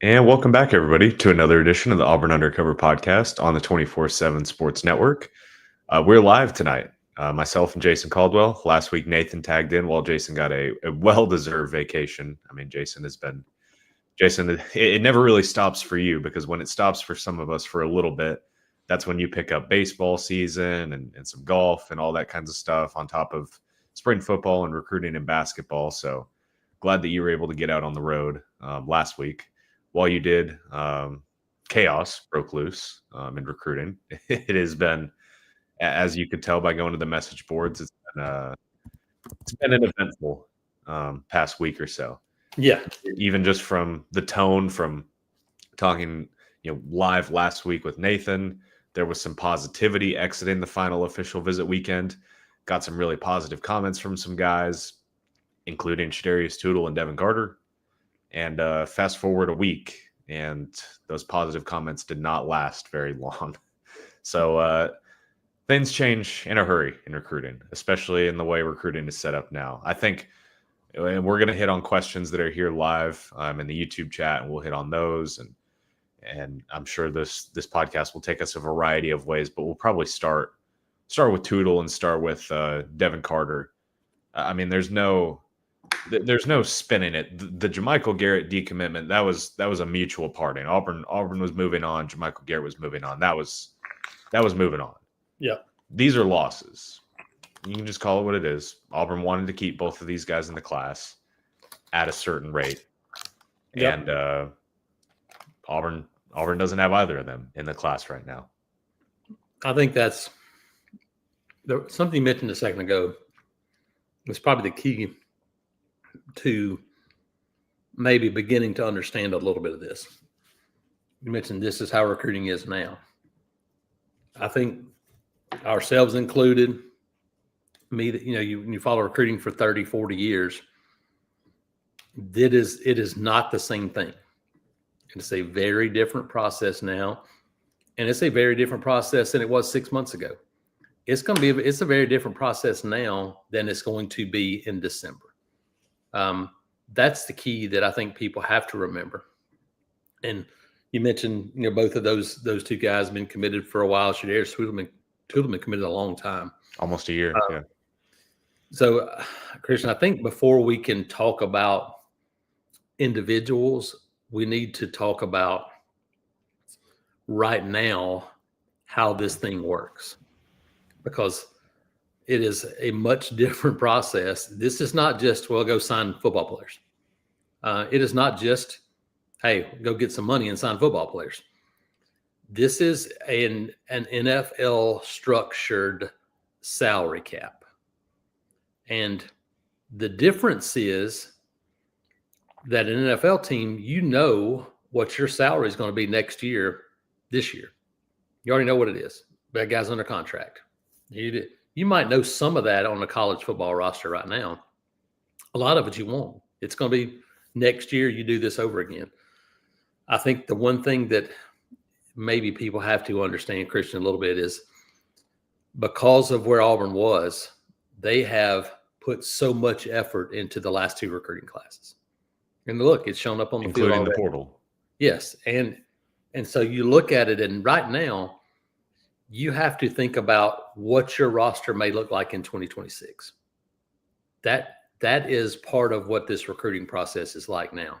And welcome back, everybody, to another edition of the Auburn Undercover podcast on the 24/7 Sports Network. We're live tonight. Myself and Jason Caldwell. Last week, Nathan tagged in while Jason got a well-deserved vacation. I mean, Jason, it never really stops for you, because when it stops for some of us for a little bit, that's when you pick up baseball season and some golf and all that kinds of stuff on top of spring football and recruiting and basketball. So glad that you were able to get out on the road last week. While you did, chaos broke loose in recruiting. It has been, as you could tell by going to the message boards, it's been an eventful past week or so. Yeah, even just from the tone, from talking, live last week with Nathan, there was some positivity exiting the final official visit weekend. Got some really positive comments from some guys, including Shadarius Toodle and Devin Carter. And fast forward a week, and those positive comments did not last very long. So things change in a hurry in recruiting, especially in the way recruiting is set up now. I think, and we're going to hit on questions that are here live in the YouTube chat, and we'll hit on those. And I'm sure this podcast will take us a variety of ways, but we'll probably start with Toodle and start with Devin Carter. I mean, there's no spinning it. The JaMychal Garrett decommitment, that was a mutual parting. Auburn was moving on. JaMychal Garrett was moving on. That was moving on. Yeah. These are losses. You can just call it what it is. Auburn wanted to keep both of these guys in the class at a certain rate. Yep. And Auburn doesn't have either of them in the class right now. I think that's something you mentioned a second ago was probably the key to maybe beginning to understand a little bit of this. You mentioned this is how recruiting is now. I think ourselves included, me, that you follow recruiting for 30, 40 years. It is not the same thing. It's a very different process now. And it's a very different process than it was 6 months ago. It's a very different process now than it's going to be in December. That's the key that I think people have to remember. And you mentioned, both of those two guys have been committed for a while. Shadarius Toodle been committed a long time. Almost a year. Yeah. So, Christian, I think before we can talk about individuals, we need to talk about right now how this thing works, because it is a much different process. This is not just, go sign football players. It is not just, hey, go get some money and sign football players. This is an NFL structured salary cap. And the difference is that an NFL team, what your salary is going to be this year. You already know what it is. That guy's under contract. You might know some of that on the college football roster right now. A lot of it you won't. It's going to be next year you do this over again. I think the one thing that maybe people have to understand, Christian, a little bit is because of where Auburn was, they have put so much effort into the last two recruiting classes. And look, it's shown up on the field already. Including the portal. Yes. And so you look at it, and right now, you have to think about what your roster may look like in 2026. That is part of what this recruiting process is like now.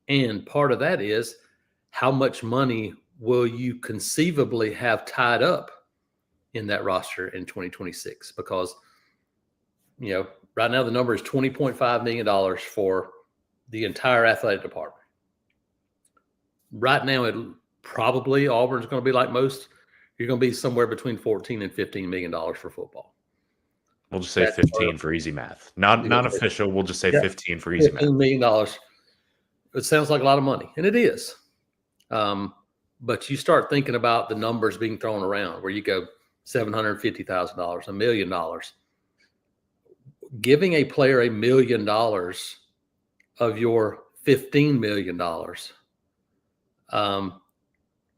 And part of that is how much money will you conceivably have tied up in that roster in 2026? Because, right now the number is $20.5 million for the entire athletic department. Right now, Auburn's going to be like most. You're going to be somewhere between $14 and $15 million for football. We'll just say 15 for easy math. Not official. We'll just say 15 for easy math. $15 million. It sounds like a lot of money, and it is. But you start thinking about the numbers being thrown around where you go $750,000, $1 million. Giving a player $1 million of your $15 million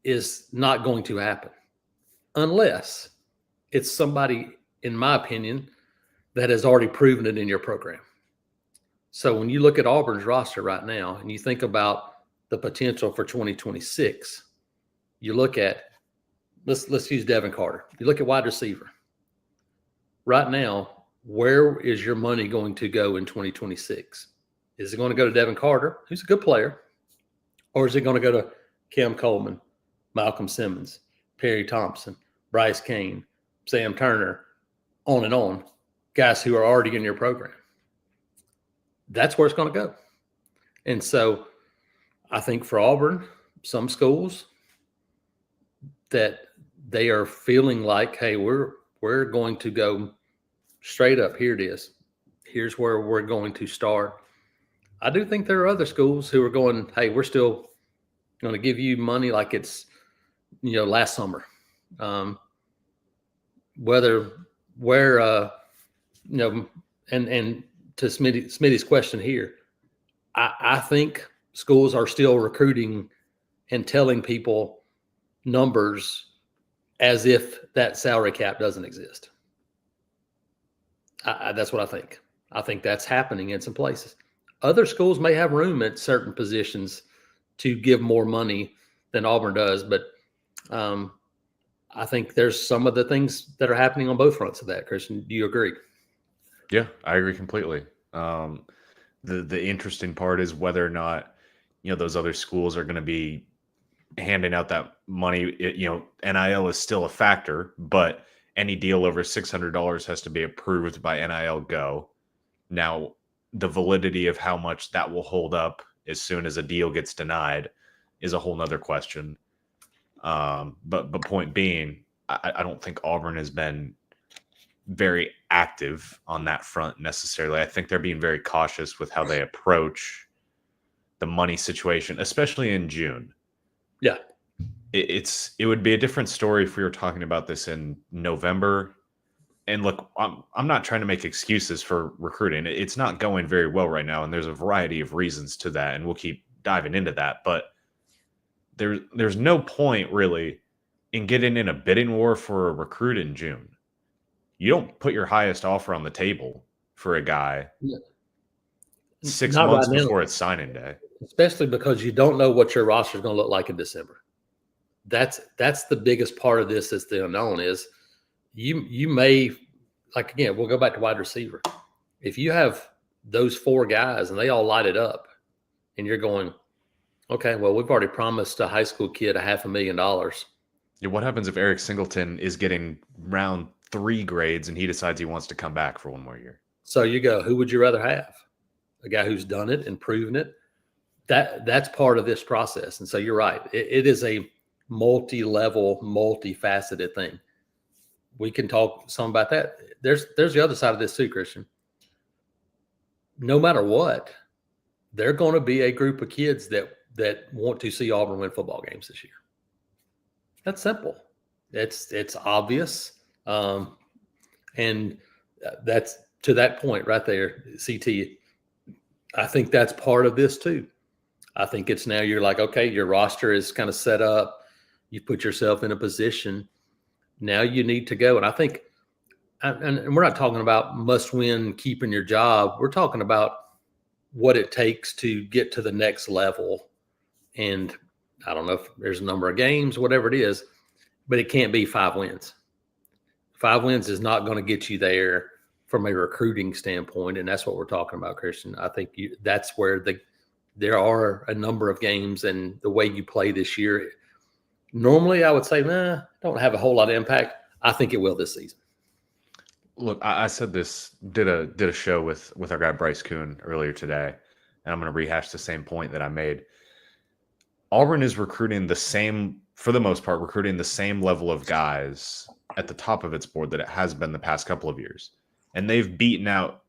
is not going to happen unless it's somebody, in my opinion, that has already proven it in your program. So when you look at Auburn's roster right now and you think about the potential for 2026, you look at, let's use Devin Carter. You look at wide receiver. Right now, where is your money going to go in 2026? Is it going to go to Devin Carter, who's a good player, or is it going to go to Cam Coleman, Malcolm Simmons, Perry Thompson, Bryce Kane, Sam Turner, on and on, guys who are already in your program? That's where it's going to go. And so I think for Auburn, some schools that they are feeling like, hey, we're going to go straight up. Here it is. Here's where we're going to start. I do think there are other schools who are going, hey, we're still going to give you money like it's, last summer. And to Smitty's question here, I think schools are still recruiting and telling people numbers as if that salary cap doesn't exist. That's what I think. I think that's happening in some places. Other schools may have room at certain positions to give more money than Auburn does, but I think there's some of the things that are happening on both fronts of that. Christian, do you agree? Yeah, I agree completely. The interesting part is whether or not, those other schools are going to be handing out that money. NIL is still a factor, but any deal over $600 has to be approved by NIL Go. Now, the validity of how much that will hold up as soon as a deal gets denied is a whole nother question. But point being, I don't think Auburn has been very active on that front necessarily. I think they're being very cautious with how they approach the money situation, especially in June. Yeah. It would be a different story if we were talking about this in November. And look, I'm not trying to make excuses for recruiting. It's not going very well right now, and there's a variety of reasons to that, and we'll keep diving into that. But there's no point really in getting in a bidding war for a recruit in June. You don't put your highest offer on the table for a guy 6 months before it's signing day. Especially because you don't know what your roster is going to look like in December. That's the biggest part of this is the unknown is you may, like, again, we'll go back to wide receiver. If you have those 4 guys and they all light it up and you're going, okay, well, we've already promised a high school kid $500,000. Yeah, what happens if Eric Singleton is getting round 3 grades and he decides he wants to come back for one more year? So you go, who would you rather have? A guy who's done it and proven it? That's part of this process. And so you're right. It is a multi-level, multifaceted thing. We can talk some about that. There's the other side of this too, Christian. No matter what, there are going to be a group of kids that want to see Auburn win football games this year. That's simple. It's obvious. And that's to that point right there, CT. I think that's part of this too. I think it's now you're like, okay, your roster is kind of set up. You put yourself in a position. Now you need to go. And I think, and we're not talking about must win, keeping your job. We're talking about what it takes to get to the next level. And I don't know if there's a number of games, whatever it is, but it can't be 5 wins. 5 wins is not going to get you there from a recruiting standpoint. And that's what we're talking about, Christian. I think that's where there are a number of games and the way you play this year. Normally, I would say, don't have a whole lot of impact. I think it will this season. Look, I said this, did a show with our guy Bryce Kuhn earlier today, and I'm going to rehash the same point that I made. Auburn is recruiting for the most part, recruiting the same level of guys at the top of its board that it has been the past couple of years. And they've beaten out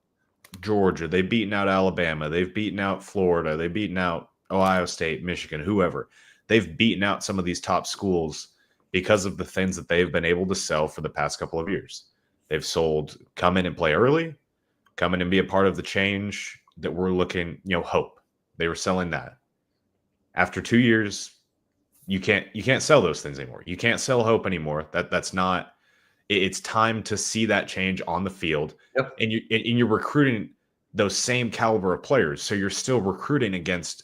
Georgia, they've beaten out Alabama, they've beaten out Florida, they've beaten out Ohio State, Michigan, whoever. They've beaten out some of these top schools because of the things that they've been able to sell for the past couple of years. They've sold come in and play early, come in and be a part of the change that we're looking, hope. They were selling that. After 2 years, you can't sell those things anymore. You can't sell hope anymore. That's not. It's time to see that change on the field. Yep. And you're recruiting those same caliber of players. So you're still recruiting against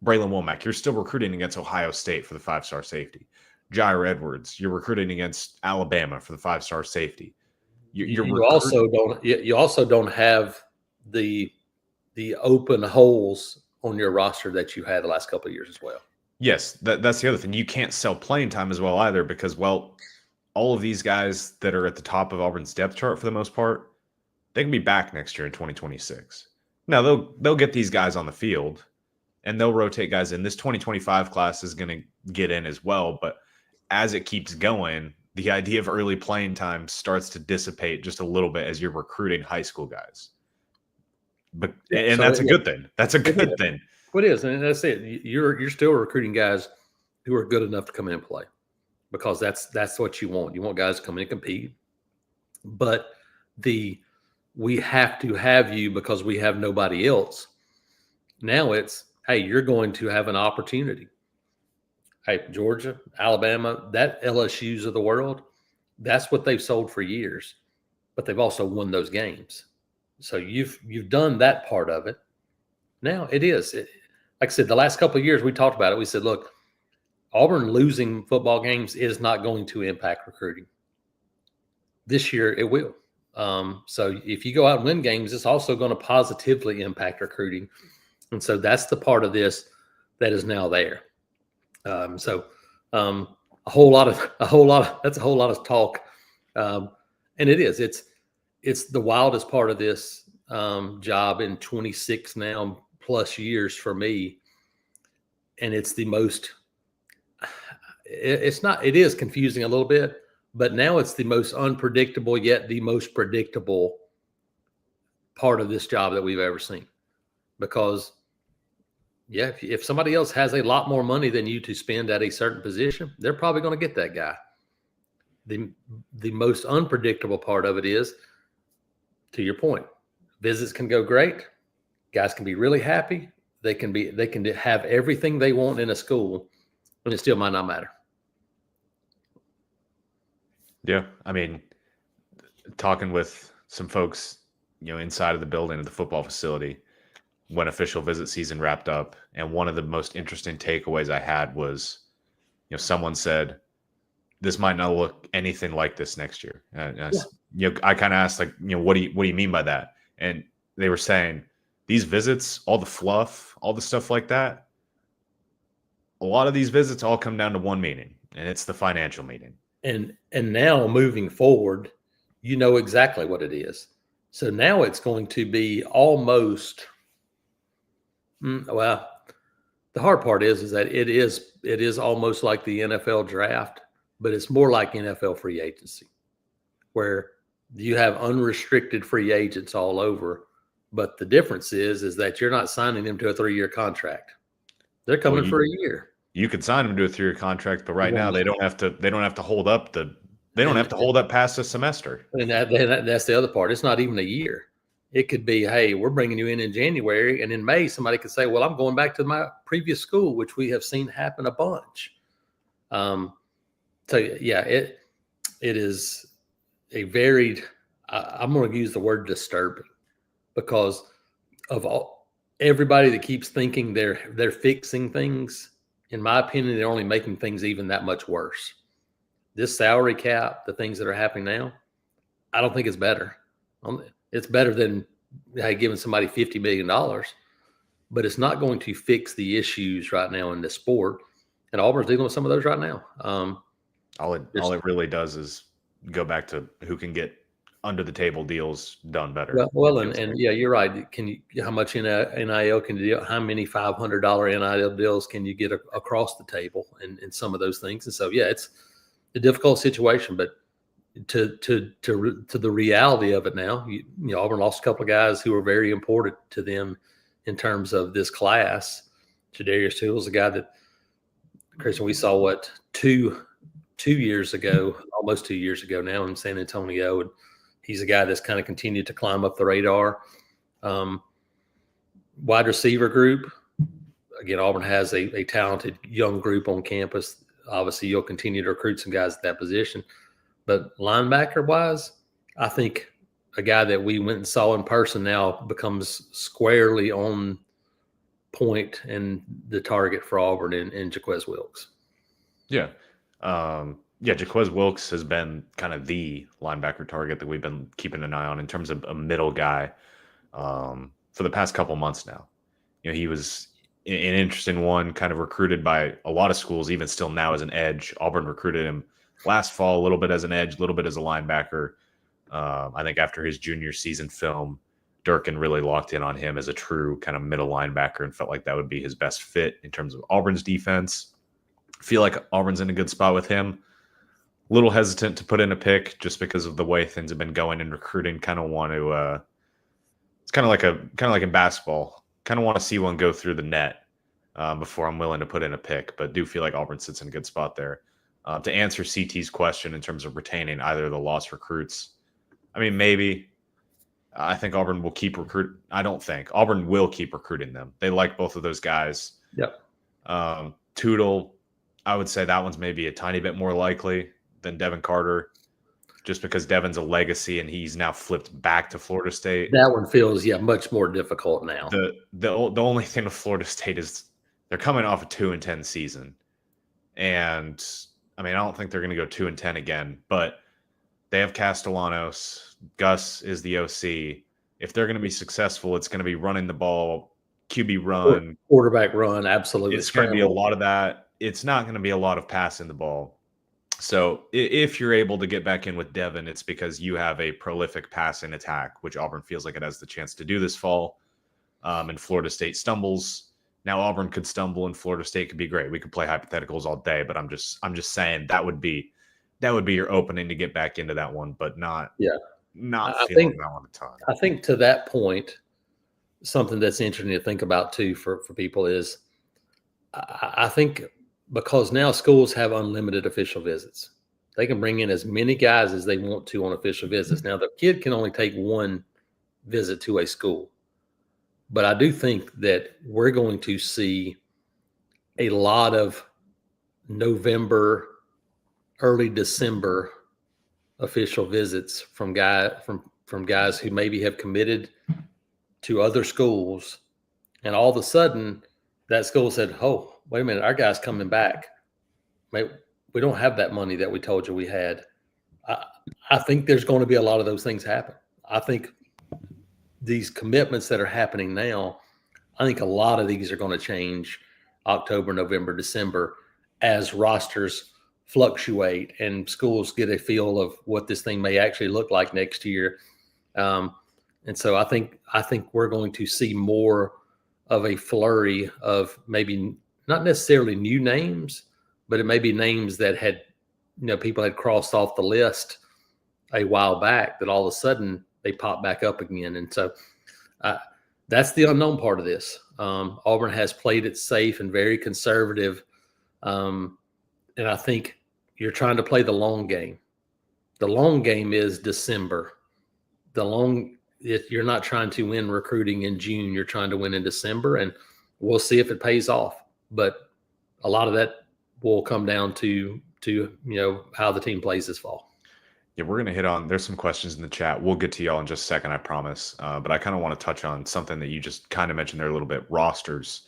Braylon Womack, you're still recruiting against Ohio State for the 5-star safety. Jair Edwards, you're recruiting against Alabama for the 5-star safety. You also don't have the open holes on your roster that you had the last couple of years as well. Yes, that's the other thing. You can't sell playing time as well either because, well, all of these guys that are at the top of Auburn's depth chart for the most part, they can be back next year in 2026. Now, they'll get these guys on the field, and they'll rotate guys in. This 2025 class is going to get in as well, but as it keeps going, the idea of early playing time starts to dissipate just a little bit as you're recruiting high school guys. And that's a good thing. That's a good thing. It is, and that's it. You're still recruiting guys who are good enough to come in and play because that's what you want. You want guys to come in and compete. But we have to have you because we have nobody else. Now it's, hey, you're going to have an opportunity. Hey, Georgia, Alabama, that LSUs of the world, that's what they've sold for years, but they've also won those games. So you've done that part of it. Now it is. Like I said, the last couple of years we talked about it. We said, look, Auburn losing football games is not going to impact recruiting. This year it will. So if you go out and win games, it's also going to positively impact recruiting. And so that's the part of this that is now there. That's a whole lot of talk. And it is, it's the wildest part of this job in 26 now plus years for me. And it's the most, it is confusing a little bit, but now it's the most unpredictable yet the most predictable part of this job that we've ever seen. Because yeah, if somebody else has a lot more money than you to spend at a certain position, they're probably going to get that guy. The most unpredictable part of it is, to your point, visits can go great. Guys can be really happy. They can have everything they want in a school, and it still might not matter. Yeah, I mean, talking with some folks, inside of the building at the football facility when official visit season wrapped up, and one of the most interesting takeaways I had was, someone said, this might not look anything like this next year. I kind of asked, like, what do you mean by that? And they were saying these visits, all the fluff, all the stuff like that, a lot of these visits all come down to one meaning, and it's the financial meaning. And now moving forward, you know exactly what it is. So now it's going to be almost, well, the hard part is that it is almost like the NFL draft, but it's more like NFL free agency, where you have unrestricted free agents all over. But the difference is that you're not signing them to a 3-year contract. They're coming for a year. You could sign them to a 3-year contract, but right now they don't have to hold up past a semester. And that's the other part. It's not even a year. It could be, hey, we're bringing you in January, and in May somebody could say, well, I'm going back to my previous school, which we have seen happen a bunch. So yeah, it is a varied. I'm going to use the word disturbing, because of everybody that keeps thinking they're fixing things. In my opinion, they're only making things even that much worse. This salary cap, the things that are happening now, I don't think it's better. It's better than giving somebody $50 million, but it's not going to fix the issues right now in the sport. And Auburn's dealing with some of those right now. All it really does is go back to who can get under the table deals done better. Well, and yeah, you're right. How much NIL can you do? How many $500 NIL deals can you get across the table and some of those things? And so, yeah, it's a difficult situation, but to the reality of it now, Auburn lost a couple of guys who were very important to them in terms of this class. Shadarius Toodle is a guy that, Christian, we saw two years ago, almost 2 years ago now in San Antonio, and he's a guy that's kind of continued to climb up the radar. Wide receiver group, again, Auburn has a talented young group on campus. Obviously, you'll continue to recruit some guys at that position. But linebacker-wise, I think a guy that we went and saw in person now becomes squarely on point and the target for Auburn in Jaquez Wilkes. Yeah. Jaquez Wilkes has been kind of the linebacker target that we've been keeping an eye on in terms of a middle guy for the past couple months now. He was an interesting one, kind of recruited by a lot of schools, even still now as an edge. Auburn recruited him last fall a little bit as an edge, a little bit as a linebacker. I think after his junior season film, Durkin really locked in on him as a true kind of middle linebacker and felt like that would be his best fit in terms of Auburn's defense. I feel like Auburn's in a good spot with him. A little hesitant to put in a pick just because of the way things have been going in recruiting. Kind of want to. It's kind of like in basketball. Kind of want to see one go through the net before I'm willing to put in a pick. But do feel like Auburn sits in a good spot there. To answer CT's question in terms of retaining either of the lost recruits, I mean, maybe. I think Auburn will keep recruit. I don't think Auburn will keep recruiting them. They like both of those guys. Yep. Toodle, I would say that one's maybe a tiny bit more likely than Devin Carter, just because Devin's a legacy and he's now flipped back to Florida State. That one feels much more difficult now. The only thing with Florida State is they're coming off a 2-10 season, and I mean I don't think they're going to go 2-10 again, but they have Castellanos. Gus is the OC. If they're going to be successful, it's going to be running the ball, QB run, quarterback run. Absolutely, it's going to be a lot of that. It's not going to be a lot of passing the ball. So if you're able to get back in with Devin, it's because you have a prolific passing attack, which Auburn feels like it has the chance to do this fall. And Florida State stumbles. Now Auburn could stumble and Florida State could be great. We could play hypotheticals all day, but I'm just saying that would be your opening to get back into that one, but not feeling that one a ton. I think to that point, something that's interesting to think about too for people is I think because now schools have unlimited official visits. They can bring in as many guys as they want to on official visits. Now, the kid can only take one visit to a school. But I do think that we're going to see a lot of November, early December official visits from guys who maybe have committed to other schools. And all of a sudden, that school said, oh, wait a minute, our guy's coming back. We don't have that money that we told you we had. I think there's going to be a lot of those things happen. I think these commitments that are happening now, I think a lot of these are going to change October, November, December as rosters fluctuate and schools get a feel of what this thing may actually look like next year. And so I think we're going to see more of a flurry of maybe not necessarily new names, but it may be names that had, people had crossed off the list a while back that all of a sudden they pop back up again. And so that's the unknown part of this. Auburn has played it safe and very conservative. And I think you're trying to play the long game. The long game is December. You're not trying to win recruiting in June. You're trying to win in December, and we'll see if it pays off. But a lot of that will come down to how the team plays this fall. Yeah, we're going to hit on, there's some questions in the chat. We'll get to y'all in just a second, I promise. But I kind of want to touch on something that you just kind of mentioned there a little bit, rosters.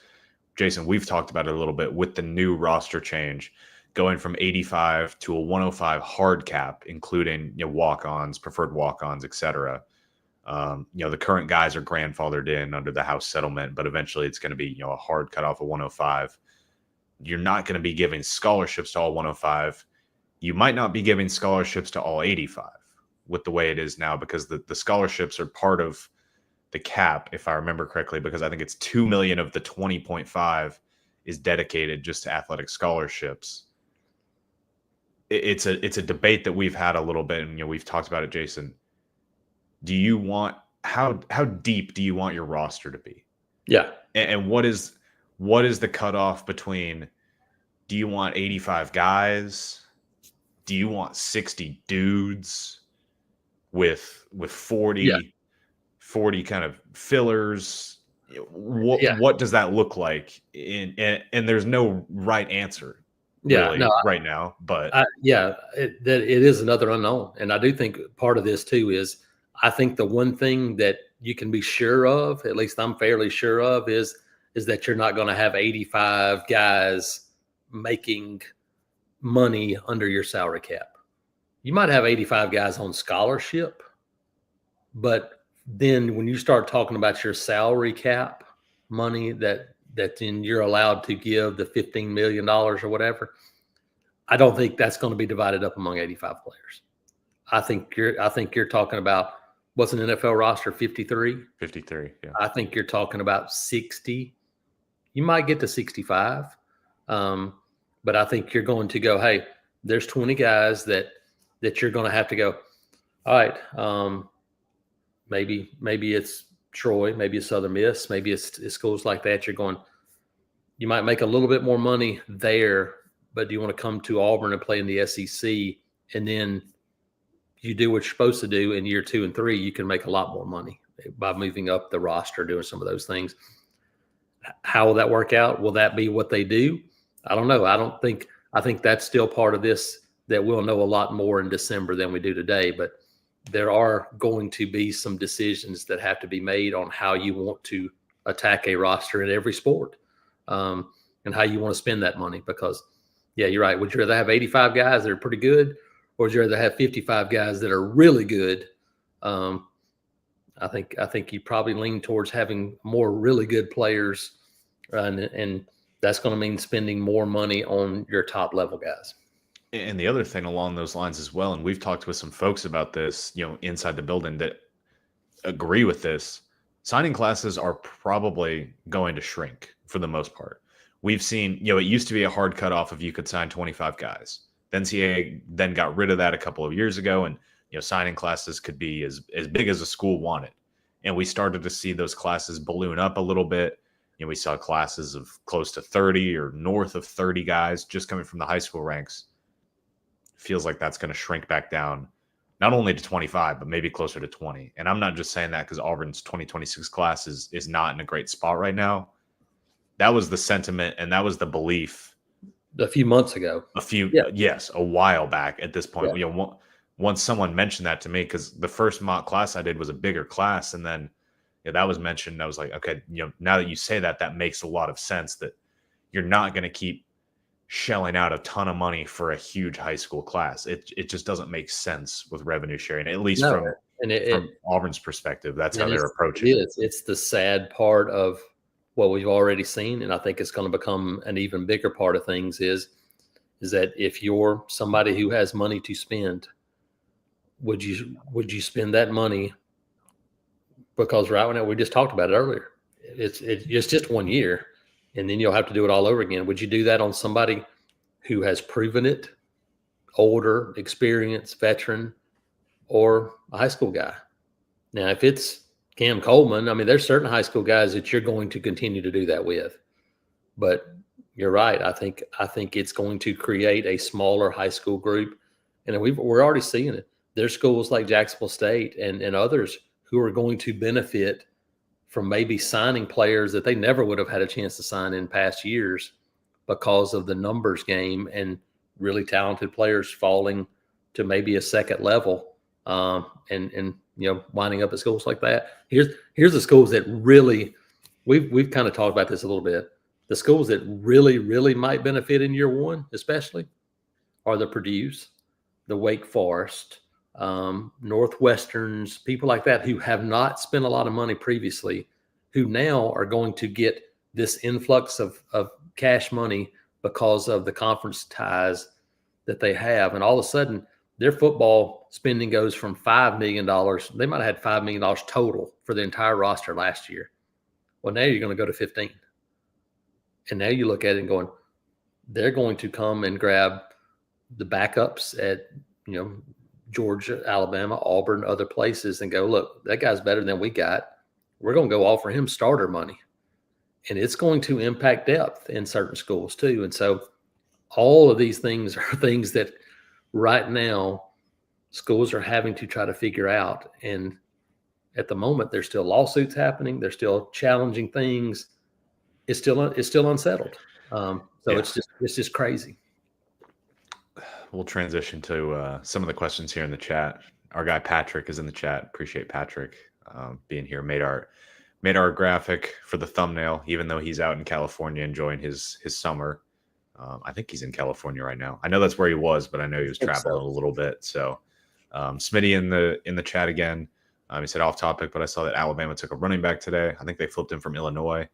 Jason, we've talked about it a little bit with the new roster change, going from 85 to a 105 hard cap, including walk-ons, preferred walk-ons, et cetera. The current guys are grandfathered in under the House settlement, but eventually it's going to be, a hard cutoff of 105. You're not going to be giving scholarships to all 105. You might not be giving scholarships to all 85 with the way it is now, because the scholarships are part of the cap, if I remember correctly, because I think it's 2 million of the 20.5 is dedicated just to athletic scholarships. It's a debate that we've had a little bit, and we've talked about it, Jason. Do you want how deep do you want your roster to be? Yeah. And what is the cutoff between, do you want 85 guys? Do you want 60 dudes with 40 kind of fillers? What does that look like? And there's no right answer right now. But it is another unknown. And I do think part of this too is, I think the one thing that you can be sure of, at least I'm fairly sure of, is is that you're not going to have 85 guys making money under your salary cap. You might have 85 guys on scholarship, but then when you start talking about your salary cap money that then you're allowed to give the $15 million or whatever, I don't think that's going to be divided up among 85 players. I think you're talking about, what's an NFL roster, 53? 53, yeah. I think you're talking about 60. You might get to 65. But I think you're going to go, hey, there's 20 guys that you're going to have to go, all right, maybe it's Troy, maybe it's Southern Miss, maybe it's schools like that. You're going, you might make a little bit more money there, but do you want to come to Auburn and play in the SEC, and then you do what you're supposed to do in year 2 and 3, you can make a lot more money by moving up the roster, doing some of those things. How will that work out? Will that be what they do? I don't know. I think that's still part of this, that we'll know a lot more in December than we do today, but there are going to be some decisions that have to be made on how you want to attack a roster in every sport, and how you want to spend that money. Because, yeah, you're right. Would you rather have 85 guys that are pretty good, or would you rather have 55 guys that are really good? I think you probably lean towards having more really good players, and that's going to mean spending more money on your top level guys. And the other thing along those lines as well, and we've talked with some folks about this, inside the building, that agree with this, signing classes are probably going to shrink for the most part. We've seen, it used to be a hard cutoff if you could sign 25 guys. The NCAA then got rid of that a couple of years ago, and signing classes could be as big as a school wanted. And we started to see those classes balloon up a little bit. We saw classes of close to 30 or north of 30 guys just coming from the high school ranks. Feels like that's going to shrink back down, not only to 25, but maybe closer to 20. And I'm not just saying that because Auburn's 2026 class is not in a great spot right now. That was the sentiment, and that was the belief a few months ago. A while back at this point. Yeah. Once someone mentioned that to me, because the first mock class I did was a bigger class, and then that was mentioned. I was like, okay, now that you say that, that makes a lot of sense, that you're not going to keep shelling out a ton of money for a huge high school class. It just doesn't make sense with revenue sharing, at least from Auburn's perspective. That's how they're approaching it. It's the sad part of what we've already seen, and I think it's going to become an even bigger part of things is that if you're somebody who has money to spend, would you spend that money? Because right now, we just talked about it earlier, it's just 1 year, and then you'll have to do it all over again. Would you do that on somebody who has proven it, older, experienced, veteran, or a high school guy? Now, if it's Cam Coleman, I mean, there's certain high school guys that you're going to continue to do that with. But you're right. I think it's going to create a smaller high school group. And we're already seeing it. There's schools like Jacksonville State and others who are going to benefit from maybe signing players that they never would have had a chance to sign in past years because of the numbers game and really talented players falling to maybe a second level, and winding up at schools like that. Here's the schools that really, we've kind of talked about this a little bit. The schools that really, really might benefit in year 1, especially, are the Purdue's, the Wake Forest, Northwesterns, people like that who have not spent a lot of money previously, who now are going to get this influx of cash money because of the conference ties that they have. And all of a sudden, their football spending goes from $5 million. They might have had $5 million total for the entire roster last year. Well, now you're going to go to 15. And now you look at it and going, they're going to come and grab the backups at, Georgia, Alabama, Auburn, other places, and go, look, that guy's better than we got. We're going to go offer him starter money. And it's going to impact depth in certain schools too. And so all of these things are things that right now schools are having to try to figure out. And at the moment, there's still lawsuits happening. There's still challenging things. It's still unsettled. It's just crazy. We'll transition to some of the questions here in the chat. Our guy Patrick is in the chat. Appreciate Patrick being here. Made our made our graphic for the thumbnail, even though he's out in California enjoying his summer. I think he's in California right now. I know that's where he was, but I know he was traveling a little bit. So Smitty in the chat again. He said off topic, but I saw that Alabama took a running back today. I think they flipped him from Illinois.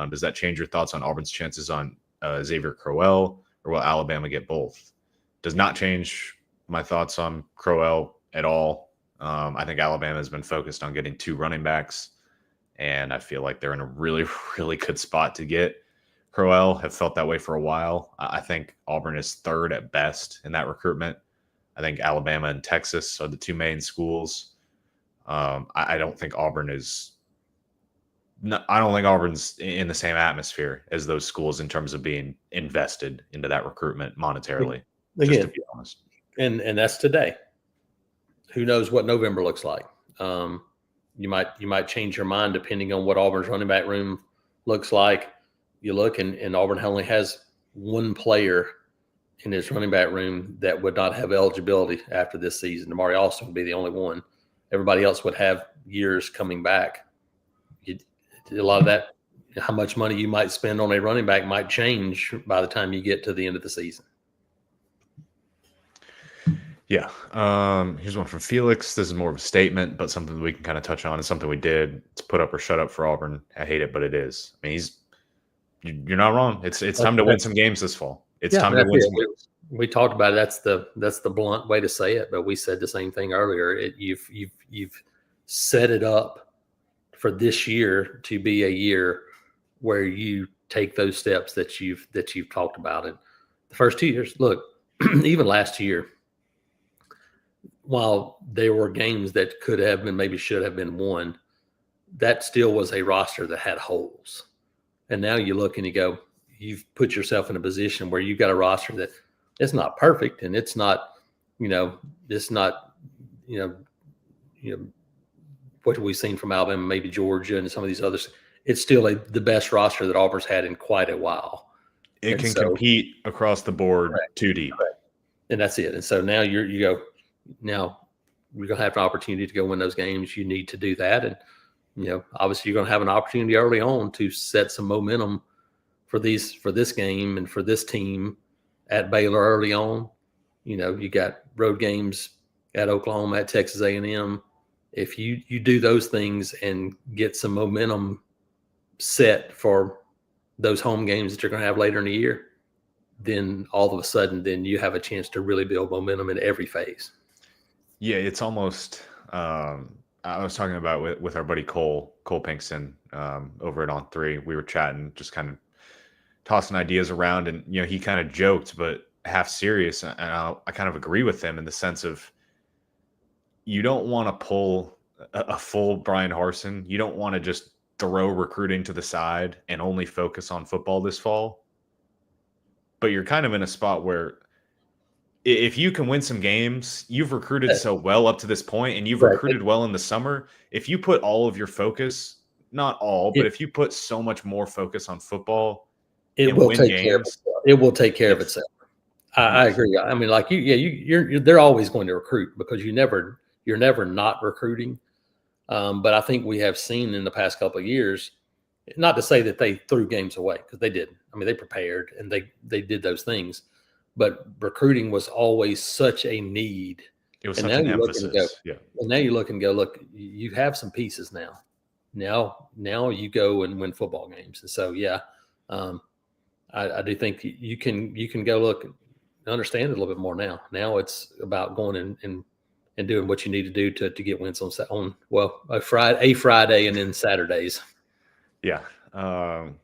Does that change your thoughts on Auburn's chances on Xavier Crowell, or will Alabama get both? Does not change my thoughts on Crowell at all. I think Alabama has been focused on getting 2 running backs, and I feel like they're in a really, really good spot to get Crowell. Have felt that way for a while. I think Auburn is 3rd at best in that recruitment. I think Alabama and Texas are the 2 main schools. I don't think Auburn is. I don't think Auburn's in the same atmosphere as those schools in terms of being invested into that recruitment monetarily. Again, just to be honest, and that's today. Who knows what November looks like? You might change your mind depending on what Auburn's running back room looks like. You look and Auburn only has 1 player in his running back room that would not have eligibility after this season. Amari Austin would be the only one. Everybody else would have years coming back. A lot of that, how much money you might spend on a running back might change by the time you get to the end of the season. Yeah. Here's one from Felix. This is more of a statement, but something that we can kind of touch on. It's something we did. It's put up or shut up for Auburn. I hate it, but it is. I mean, you're not wrong. It's time to win some games this fall. It's time to win some games. We talked about it. That's the blunt way to say it, but we said the same thing earlier. You've set it up for this year to be a year where you take those steps that you've talked about. And the first 2 years, look, even last year, while there were games that could have been, maybe should have been won, that still was a roster that had holes. And now you look and you go, you've put yourself in a position where you've got a roster that it's not perfect, and it's not, what we've seen from Alabama, maybe Georgia, and some of these others. It's still the best roster that Auburn's had in quite a while. It can compete across the board, correct, 2 deep. Correct. And that's it. And so now you go, now we're going to have an opportunity to go win those games. You need to do that. And, obviously you're going to have an opportunity early on to set some momentum for this game and for this team at Baylor early on. You got road games at Oklahoma, at Texas A&M. If you do those things and get some momentum set for those home games that you're going to have later in the year, then all of a sudden, then you have a chance to really build momentum in every phase. Yeah, it's almost I was talking about with our buddy Cole Pinkston over at On3. We were chatting, just kind of tossing ideas around, and he kind of joked, but half serious. And I kind of agree with him in the sense of, you don't want to pull a full Brian Harsin. You don't want to just throw recruiting to the side and only focus on football this fall. But you're kind of in a spot where if you can win some games, you've recruited so well up to this point, and you've recruited well in the summer. If you put all of your focus, not all, but if you put so much more focus on football, it will take care of itself. It will take care of itself. I agree. I mean, like they're always going to recruit, because you're never not recruiting. But I think we have seen in the past couple of years, not to say that they threw games away, because they didn't. I mean, they prepared and they did those things, but recruiting was always such a need. It was such an emphasis. And now you look and go, look, you have some pieces now. Now you go and win football games. And so, I do think you can go look and understand it a little bit more now. Now it's about going and doing what you need to do to get wins on a Friday and then Saturdays. Yeah.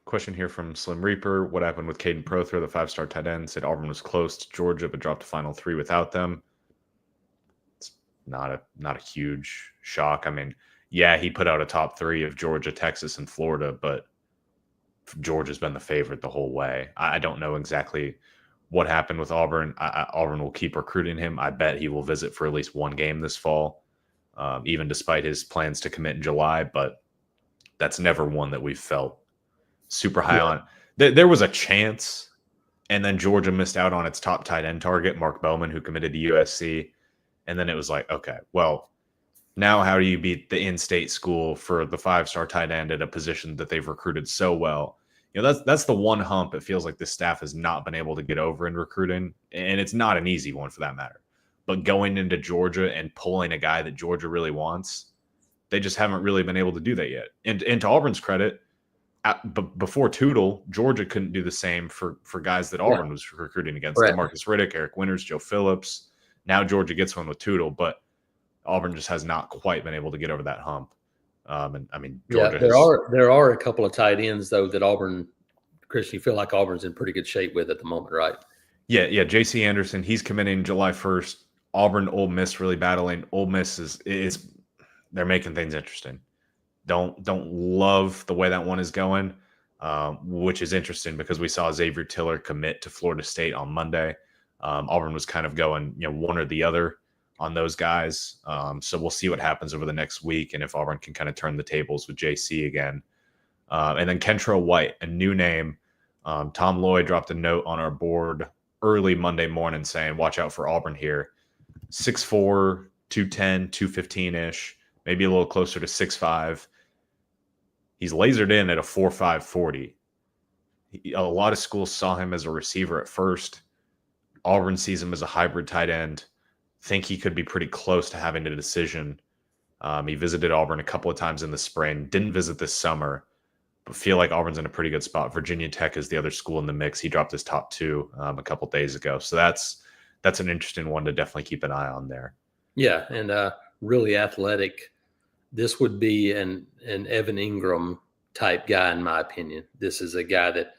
Question here from Slim Reaper. What happened with Caden Prothro, the 5-star tight end? Said Auburn was close to Georgia, but dropped to Final 3 without them. It's not a huge shock. I mean, yeah, he put out a top 3 of Georgia, Texas, and Florida, but Georgia's been the favorite the whole way. I don't know exactly what happened with Auburn. Auburn will keep recruiting him. I bet he will visit for at least one game this fall, even despite his plans to commit in July. But that's never one that we've felt super high on. There was a chance, and then Georgia missed out on its top tight end target, Mark Bowman, who committed to USC. And then it was like, okay, well, Now, how do you beat the in-state school for the 5-star tight end at a position that they've recruited so well? That's the one hump it feels like this staff has not been able to get over in recruiting, and it's not an easy one for that matter. But going into Georgia and pulling a guy that Georgia really wants, they just haven't really been able to do that yet. And to Auburn's credit, before Toodle, Georgia couldn't do the same for guys that Auburn was recruiting against. Correct. DeMarcus Riddick, Eric Winters, Joe Phillips. Now Georgia gets one with Toodle, but Auburn just has not quite been able to get over that hump. And I mean, Georgia there are a couple of tight ends though that Auburn, Chris, you feel like Auburn's in pretty good shape with at the moment, right? Yeah. J.C. Anderson, he's committing July 1st. Auburn, Ole Miss really battling. Ole Miss is they're making things interesting. Don't love the way that one is going, which is interesting because we saw Xavier Tiller commit to Florida State on Monday. Auburn was kind of going, one or the other on those guys. So we'll see what happens over the next week and if Auburn can kind of turn the tables with JC again. And then Kentrell White, a new name. Tom Lloyd dropped a note on our board early Monday morning saying, watch out for Auburn here. 6'4", 210, 215-ish, maybe a little closer to 6'5". He's lasered in at a 4.5 40. A lot of schools saw him as a receiver at first. Auburn sees him as a hybrid tight end. Think he could be pretty close to having a decision. He visited Auburn a couple of times in the spring. Didn't visit this summer, but feel like Auburn's in a pretty good spot. Virginia Tech is the other school in the mix. He dropped his top 2 a couple days ago. So that's an interesting one to definitely keep an eye on there. Yeah, and really athletic. This would be an Evan Ingram type guy, in my opinion. This is a guy that,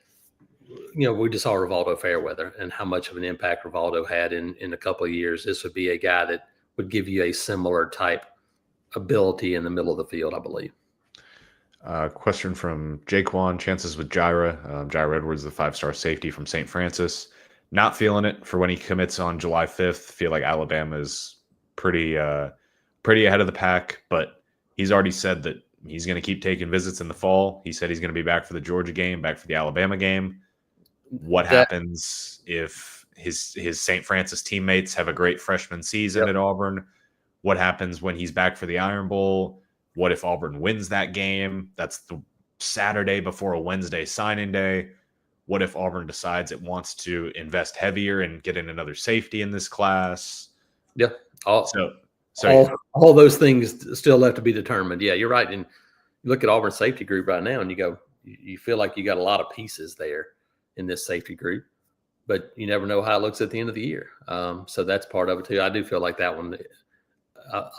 we just saw Rivaldo Fairweather and how much of an impact Rivaldo had in a couple of years. This would be a guy that would give you a similar type ability in the middle of the field, I believe. Question from Jaquan, chances with Jira. Jira Edwards, the 5-star safety from St. Francis. Not feeling it for when he commits on July 5th. Feel like Alabama is pretty ahead of the pack, but he's already said that he's going to keep taking visits in the fall. He said he's going to be back for the Georgia game, back for the Alabama game. What happens if his St. Francis teammates have a great freshman season at Auburn? What happens when he's back for the Iron Bowl? What if Auburn wins that game? That's the Saturday before a Wednesday signing day. What if Auburn decides it wants to invest heavier and get in another safety in this class? Yeah. All those things still have to be determined. Yeah, you're right. And you look at Auburn's safety group right now and you feel like you got a lot of pieces there in this safety group, but you never know how it looks at the end of the year. So that's part of it too. I do feel like that one,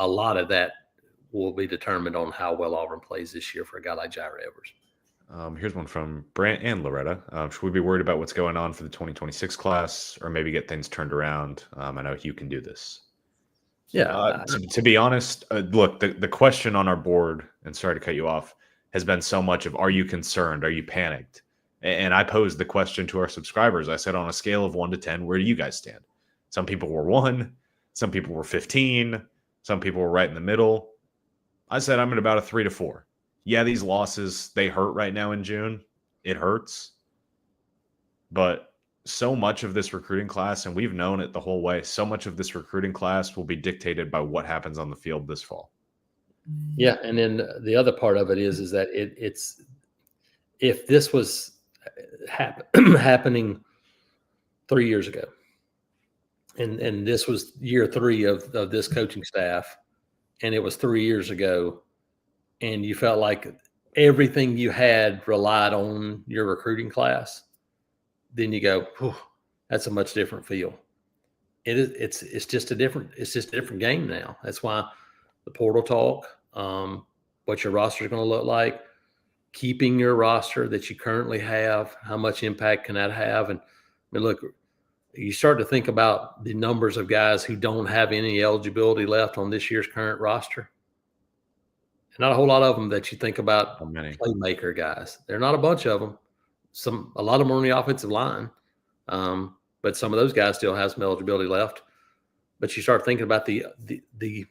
a lot of that will be determined on how well Auburn plays this year for a guy like Jira Edwards. Here's one from Brant and Loretta. Should we be worried about what's going on for the 2026 class or maybe get things turned around? I know Hugh can do this. Yeah. To be honest, look, the question on our board, and sorry to cut you off, has been so much of, are you concerned? Are you panicked? And I posed the question to our subscribers. I said, on a scale of 1 to 10, where do you guys stand? Some people were 1, some people were 15, some people were right in the middle. I said I'm at about a 3 to 4. Yeah, these losses, they hurt right now in June. It hurts. But so much of this recruiting class, and we've known it the whole way, so much of this recruiting class will be dictated by what happens on the field this fall. Yeah, and then the other part of it is that it's if this was happening 3 years ago, and this was year 3 of this coaching staff, and it was 3 years ago, and you felt like everything you had relied on your recruiting class, then you go, that's a much different feel. It's just a different game now. That's why the portal talk, what your roster is going to look like, keeping your roster that you currently have, how much impact can that have? And I mean, look, you start to think about the numbers of guys who don't have any eligibility left on this year's current roster. Not a whole lot of them that you think about playmaker guys. There are not a bunch of them. A lot of them are on the offensive line, but some of those guys still have some eligibility left. But you start thinking about the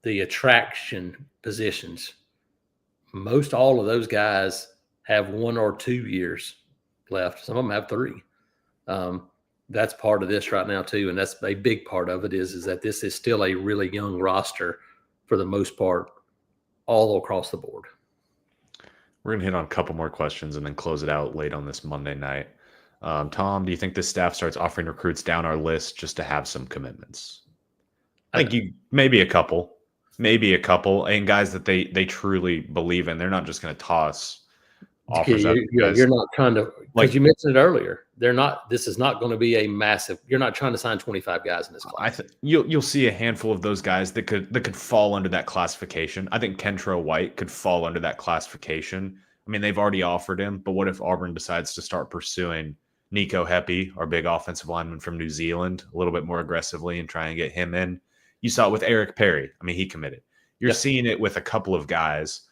attraction positions. Most all of those guys have 1 or 2 years left. Some of them have 3. That's part of this right now too, and that's a big part of it is that this is still a really young roster for the most part, all across the board. We're going to hit on a couple more questions and then close it out late on this Monday night. Tom, do you think this staff starts offering recruits down our list just to have some commitments? I think maybe a couple, and guys that they truly believe in. They're not just going to toss offers out. You're not trying to, because you mentioned it earlier. They're not. This is not going to be a massive. You're not trying to sign 25 guys in this class. You'll see a handful of those guys that could fall under that classification. I think Kentrell White could fall under that classification. I mean, they've already offered him, but what if Auburn decides to start pursuing Nico Heppy, our big offensive lineman from New Zealand, a little bit more aggressively and try and get him in? You saw it with Eric Perry. I mean, he committed. You're seeing it with a couple of guys,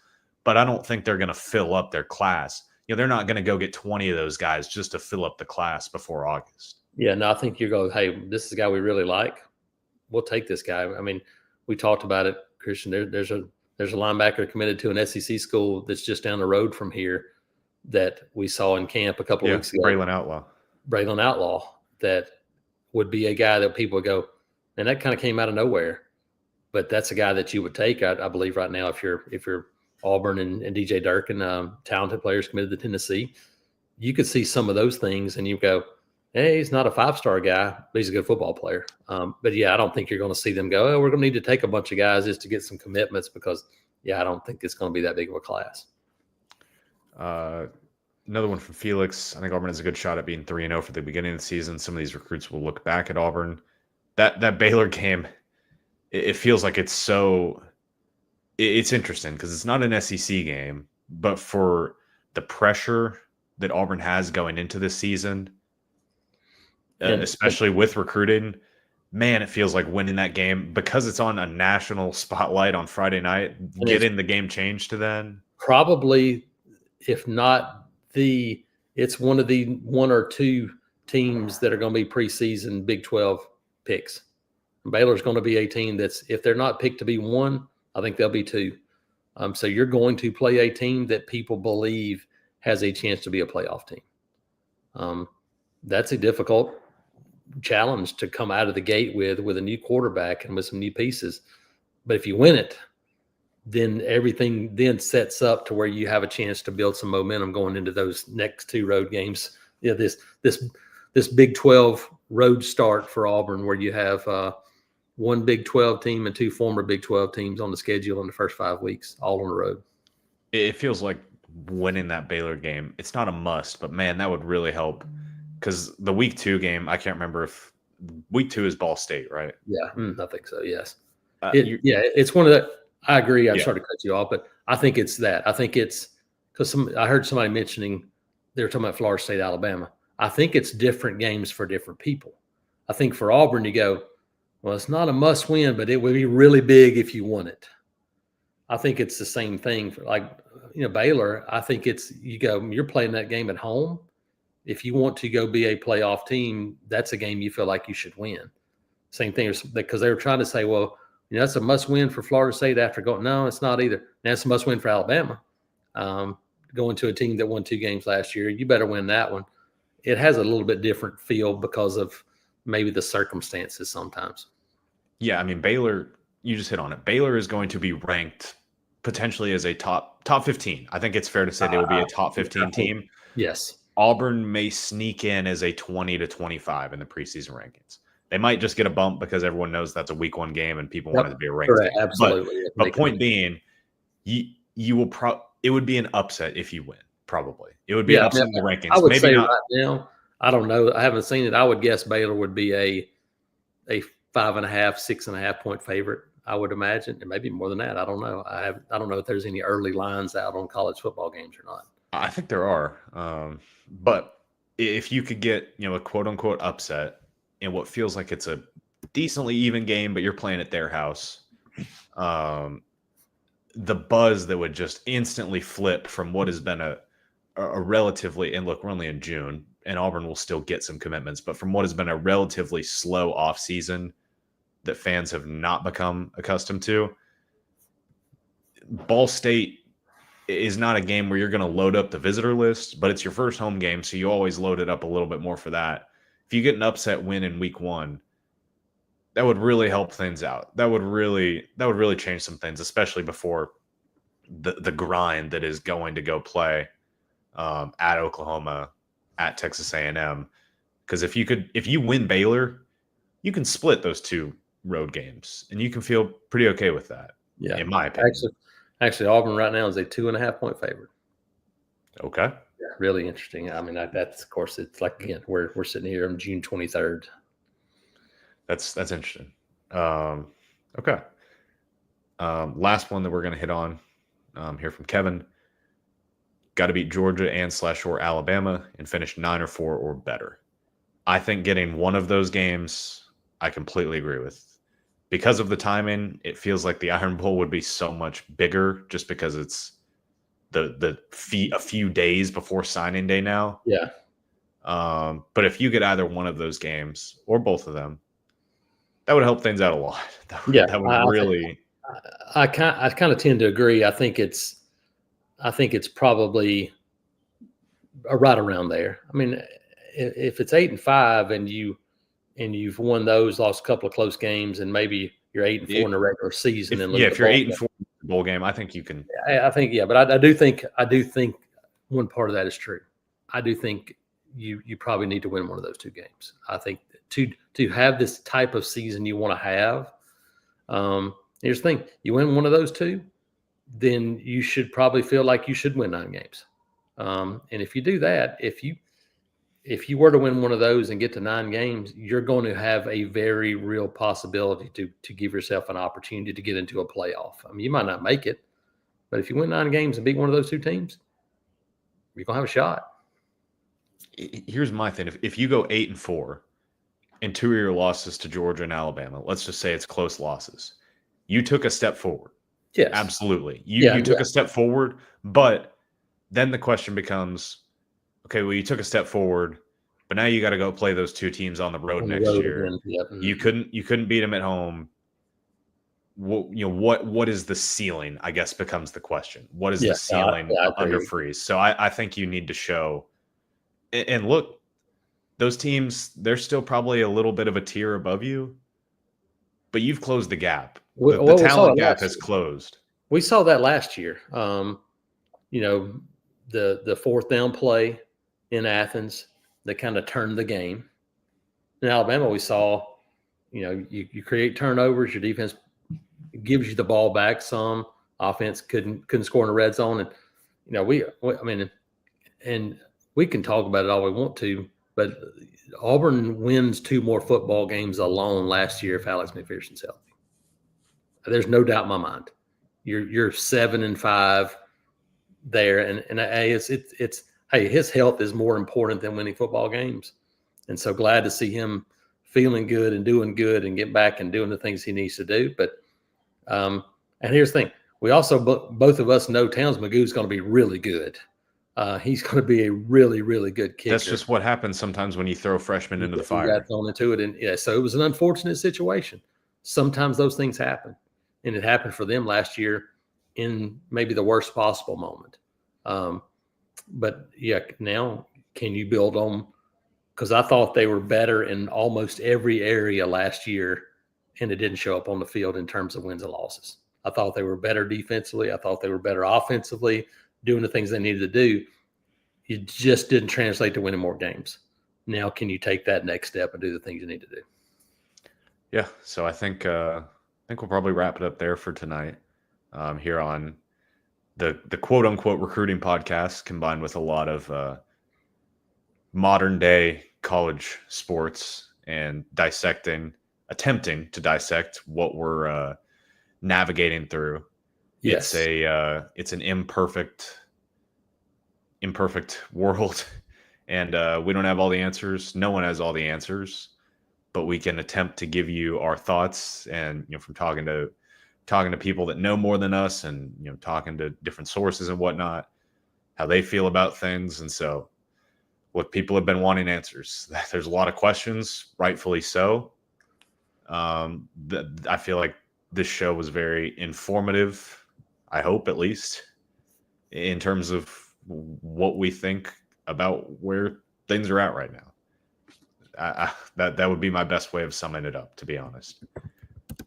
but I don't think they're going to fill up their class. They're not going to go get 20 of those guys just to fill up the class before August. Yeah, no, I think you go, hey, this is a guy we really like. We'll take this guy. I mean, we talked about it, Christian. There's a linebacker committed to an SEC school that's just down the road from here that we saw in camp a couple of weeks ago. Braylon Outlaw, that would be a guy that people would go, and that kind of came out of nowhere. But that's a guy that you would take, I believe, right now if you're Auburn and DJ Durkin, talented players committed to Tennessee. You could see some of those things and you go, hey, he's not a 5-star guy, but he's a good football player. But yeah, I don't think you're going to see them go, oh, we're going to need to take a bunch of guys just to get some commitments because, yeah, I don't think it's going to be that big of a class. Another one from Felix. I think Auburn has a good shot at being 3-0 for the beginning of the season. Some of these recruits will look back at Auburn. That Baylor game, it feels like it's interesting because it's not an SEC game, but for the pressure that Auburn has going into this season, especially with recruiting, man, it feels like winning that game because it's on a national spotlight on Friday night, getting the game changed to then. Probably, if not it's one of the one or two teams that are going to be preseason Big 12 picks. Baylor's going to be a team that's, if they're not picked to be one, I think they'll be two. So you're going to play a team that people believe has a chance to be a playoff team. That's a difficult challenge to come out of the gate with a new quarterback and with some new pieces. But if you win it, then everything then sets up to where you have a chance to build some momentum going into those next two road games. Yeah, this Big 12 road start for Auburn, where you have one Big 12 team and two former Big 12 teams on the schedule in the first 5 weeks, all on the road. It feels like winning that Baylor game, it's not a must, but man, that would really help. Because the week 2 game, I can't remember if week 2 is Ball State, right? Yeah, I think so. Yes. It's one of the. I agree. I'm sorry to cut you off, but I think it's that. I think it's because I heard somebody mentioning they were talking about Florida State, Alabama. I think it's different games for different people. I think for Auburn, you go, well, it's not a must win, but it would be really big if you won it. I think it's the same thing for Baylor. I think you're playing that game at home. If you want to go be a playoff team, that's a game you feel like you should win. Same thing, because they were trying to say, well, that's a must win for Florida State after going. No, it's not either. That's a must win for Alabama. Going to a team that won 2 games last year, you better win that one. It has a little bit different feel because of maybe the circumstances sometimes. Yeah, I mean, Baylor, you just hit on it. Baylor is going to be ranked potentially as a top 15. I think it's fair to say they will be a top 15 team. Yes. Auburn may sneak in as a 20 to 25 in the preseason rankings. They might just get a bump because everyone knows that's a week 1 game and people want it to be a ranked game. Absolutely. But point being, you will it would be an upset if you win. Probably it would be an upset in the rankings. I would say right now, I don't know. I haven't seen it. I would guess Baylor would be a 5.5, 6.5 point favorite. I would imagine, and maybe more than that. I don't know. I don't know if there's any early lines out on college football games or not. I think there are, but if you could get a quote unquote upset in what feels like it's a decently even game, but you're playing at their house, the buzz that would just instantly flip from what has been a relatively, and look, we're only in June and Auburn will still get some commitments, but from what has been a relatively slow off season that fans have not become accustomed to, Ball State is not a game where you're going to load up the visitor list, but it's your first home game, so you always load it up a little bit more for that. If you get an upset win in week 1, that would really help things out. That would really change some things, especially before the grind that is going to go play at Oklahoma, at Texas A&M. Because if you win Baylor, you can split those 2 road games, and you can feel pretty okay with that. Yeah, in my opinion. Actually, Auburn right now is a 2.5-point favorite. Okay. Yeah, really interesting. I mean, that's of course it's like again we're sitting here on June 23rd. That's interesting. Okay. Last one that we're going to hit on here from Kevin. Got to beat Georgia and/or Alabama and finish 9 or 4 or better. I think getting one of those games, I completely agree with. Because of the timing, it feels like the Iron Bowl would be so much bigger just because it's a few days before signing day now. Yeah. But if you get either one of those games or both of them, that would help things out a lot. That would really. I kind of tend to agree. I think it's probably right around there. I mean, if it's 8-5 and you've won those, lost a couple of close games, and maybe you're 8-4 in the regular season. If you're 8-4 in the bowl game, I think you can. I think but I do think one part of that is true. I do think you probably need to win one of those 2 games. I think to have this type of season you want to have. Here's the thing: you win one of those 2, then you should probably feel like you should win 9 games. And if you do that, if you were to win one of those and get to 9 games, you're going to have a very real possibility to give yourself an opportunity to get into a playoff. I mean, you might not make it, but if you win 9 games and beat one of those 2 teams, you're going to have a shot. Here's my thing. If you go 8-4 and 2 of your losses to Georgia and Alabama, let's just say it's close losses, you took a step forward. Yes. Absolutely. You took a step forward, but then the question becomes, okay, well, you took a step forward, but now you got to go play those 2 teams on the road next year. Yep. You couldn't beat them at home. What is the ceiling? I guess becomes the question. What is the ceiling under Freeze? So I think you need to show. And look, those teams, they're still probably a little bit of a tier above you, but you've closed the gap. The talent gap has closed. We saw that last year. The 4th down play in Athens that kind of turned the game. In Alabama, we saw, you create turnovers, your defense gives you the ball back some. Offense couldn't score in the red zone, and we can talk about it all we want to, but Auburn wins 2 more football games alone last year if Alex McPherson's healthy. There's no doubt in my mind. You're 7-5 there, and it's hey, his health is more important than winning football games, and so glad to see him feeling good and doing good and get back and doing the things he needs to do. But and here's the thing: we also both of us know Towns Magoo's going to be really good. He's going to be a really, really good kicker. That's just what happens sometimes when you throw freshmen into the fire. Got thrown into it, and so it was an unfortunate situation. Sometimes those things happen, and it happened for them last year in maybe the worst possible moment. But now can you build on? Because I thought they were better in almost every area last year, and it didn't show up on the field in terms of wins and losses. I thought they were better defensively. I thought they were better offensively, doing the things they needed to do. It just didn't translate to winning more games. Now, can you take that next step and do the things you need to do? Yeah. So I think we'll probably wrap it up there for tonight. Here on the quote unquote recruiting podcast, combined with a lot of modern day college sports and attempting to dissect what we're navigating through. Yes. It's an imperfect world, and we don't have all the answers. No one has all the answers, but we can attempt to give you our thoughts, and from talking to people that know more than us, and talking to different sources and whatnot, how they feel about things. And so, look, people have been wanting answers. There's a lot of questions, rightfully so. I feel like this show was very informative. I hope, at least, in terms of what we think about where things are at right now. that would be my best way of summing it up, to be honest.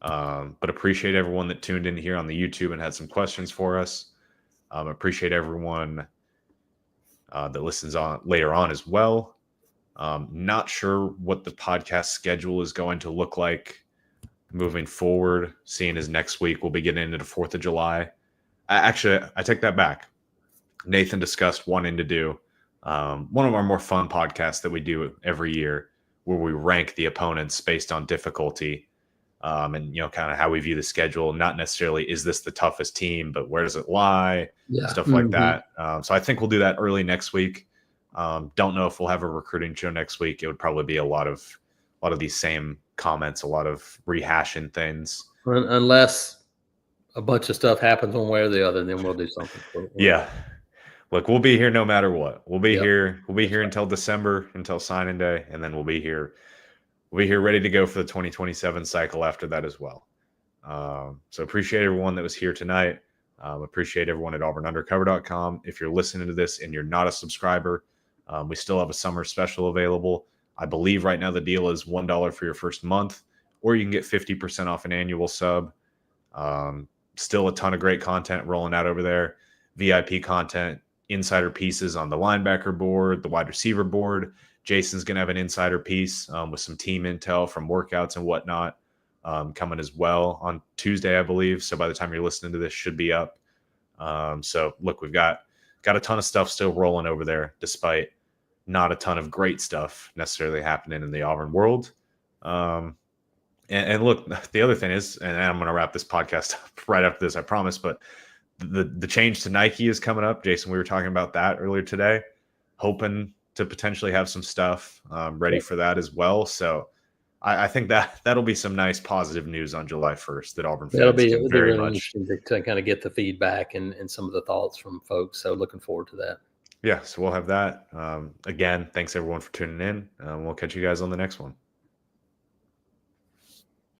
But appreciate everyone that tuned in here on the YouTube and had some questions for us. Appreciate everyone that listens on later on as well. Not sure what the podcast schedule is going to look like moving forward, seeing as next week we'll be getting into the 4th of July. I take that back. Nathan discussed wanting to do one of our more fun podcasts that we do every year, where we rank the opponents based on difficulty, and kind of how we view the schedule. Not necessarily is this the toughest team, but where does it lie? Yeah. Stuff like that. So I think we'll do that early next week. Don't know if we'll have a recruiting show next week. It would probably be a lot of these same comments, a lot of rehashing things, unless a bunch of stuff happens one way or the other, then we'll do something. Yeah. Look, we'll be here no matter what. We'll be here. We'll be here until December, until signing day, and then we'll be here ready to go for the 2027 cycle after that as well. So appreciate everyone that was here tonight. Appreciate everyone at auburnundercover.com. If you're listening to this and you're not a subscriber, we still have a summer special available. I believe right now the deal is $1 for your first month, or you can get 50% off an annual sub. Still a ton of great content rolling out over there. VIP content, insider pieces on the linebacker board, the wide receiver board. Jason's going to have an insider piece with some team intel from workouts and whatnot coming as well on Tuesday, I believe. So by the time you're listening to this, should be up. So look, we've got a ton of stuff still rolling over there, despite not a ton of great stuff necessarily happening in the Auburn world. And look, the other thing is, and I'm going to wrap this podcast up right after this, I promise, but the change to Nike is coming up. Jason, we were talking about that earlier today, hoping to potentially have some stuff ready for that as well. So I think that'll be some nice positive news on July 1st that Auburn fans can very really much to kind of get the feedback and some of the thoughts from folks. So looking forward to that. Yeah, so we'll have that. Again, thanks everyone for tuning in. We'll catch you guys on the next one.